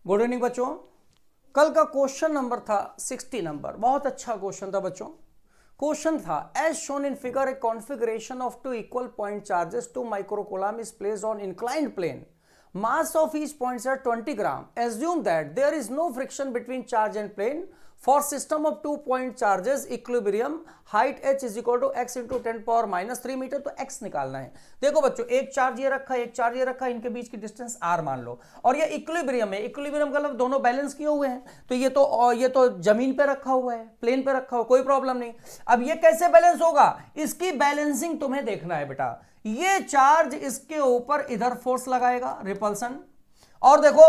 Good evening बच्चों। कल का क्वेश्चन नंबर था 60 नंबर, बहुत अच्छा क्वेश्चन था बच्चों। क्वेश्चन था as shown in figure a configuration of two equal point charges 2 microcoulomb is placed on inclined plane, mass of each points are 20 gram. Assume that there is no friction between charge and plane. For system of 2 point charges equilibrium, height h is equal to x into 10 power minus 3 metre. तो x निकालना है। देखो बच्चों, एक charge ये रखा है, एक चार्ज ये रखा है, इनके बीच की डिस्टेंस r मान लो, और ये इक्विलिब्रियम है। इक्विलिब्रियम का मतलब दोनों बैलेंस किए हुए हैं, तो ये तो जमीन पे रखा हुआ है, प्लेन पे रखा हुआ, कोई प्रॉब्लम नहीं। अब ये कैसे बैलेंस होगा, इसकी बैलेंसिंग तुम्हें देखना है बेटा। ये चार्ज इसके ऊपर इधर फोर्स लगाएगा, रिपल्सन, और देखो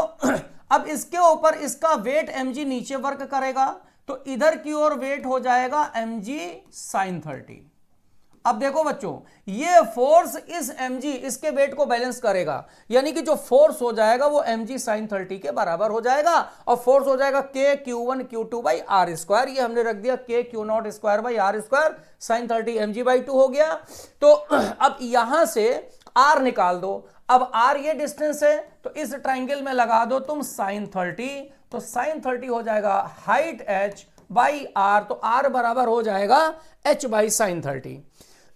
अब इसके ऊपर इसका वेट mg नीचे वर्क करेगा, तो इधर की ओर वेट हो जाएगा mg sin 30। अब देखो बच्चों, ये फोर्स इस mg इसके वेट को बैलेंस करेगा, यानी कि जो फोर्स हो जाएगा वो mg sin 30 के बराबर हो जाएगा, और फोर्स हो जाएगा k q1 q2 by r square. ये हमने रख दिया k q0 square by r square, sin 30 mg by 2 हो गया। तो अब यहां से r निकाल दो। अब r ये डिस्टेंस है, तो इस ट्राइंगल में लगा दो तुम sin 30, तो sin 30 हो जाएगा हाइट h बाई r, तो r बराबर हो जाएगा h बाई sin 30।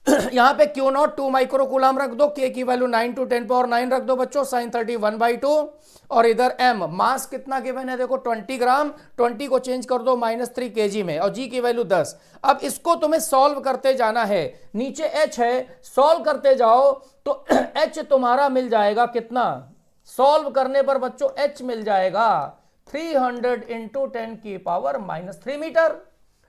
यहां पे Q0 2 माइक्रोकूलम रख दो, K की वैल्यू 9 to 10 पावर 9 रख दो बच्चों, sin 30 1/2, और इधर M मास कितना गिवन है देखो 20 ग्राम, 20 को चेंज कर दो -3 kg में, और G की वैल्यू 10। अब इसको तुम्हें सॉल्व करते जाना है, नीचे H है, सॉल्व करते जाओ तो H तुम्हारा मिल जाएगा कितना, सॉल्व करने पर बच्चों H मिल जाएगा 300 इंटू 10 की पावर -3 मीटर।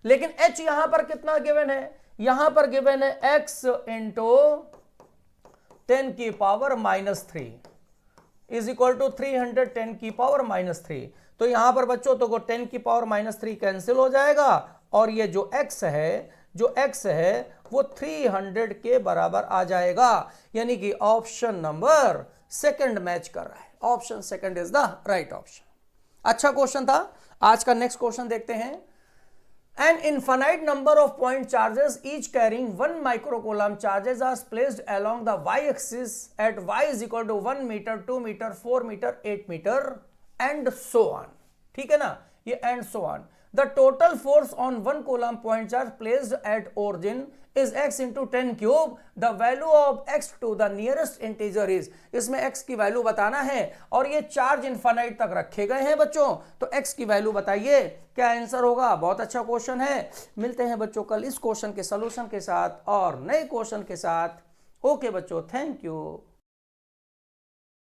लेकिन H यहां पर कितना गिवन है, यहां पर गिवन है x इंटू 10 की पावर -3 इज इक्वल टू 310 की पावर -3। तो यहां पर बच्चों तो 10 की पावर -3 कैंसिल हो जाएगा, और ये जो x है वो 300 के बराबर आ जाएगा, यानी कि ऑप्शन नंबर सेकंड मैच कर रहा है। Option second is the right option. अच्छा क्वेश्चन था। आज का नेक्स्ट क्वेश्चन देखते हैं। An infinite number of point charges each carrying 1 microcoulomb charges are placed along the y-axis at y is equal to 1 meter, 2 meter, 4 meter, 8 meter and so on। ठीक है ना, ये and so on। The total force on 1 coulomb point charge placed at origin is x into 10 cube। The value of x to the nearest integer is, इसमें x की value बताना है, और ये चार्ज इनफाइनाइट तक रखे गए हैं बच्चों, तो x की वैल्यू बताइए क्या आंसर होगा। बहुत अच्छा क्वेश्चन है। मिलते हैं बच्चों कल इस क्वेश्चन के सॉल्यूशन के साथ और नए क्वेश्चन के साथ। ओके बच्चों, थैंक यू।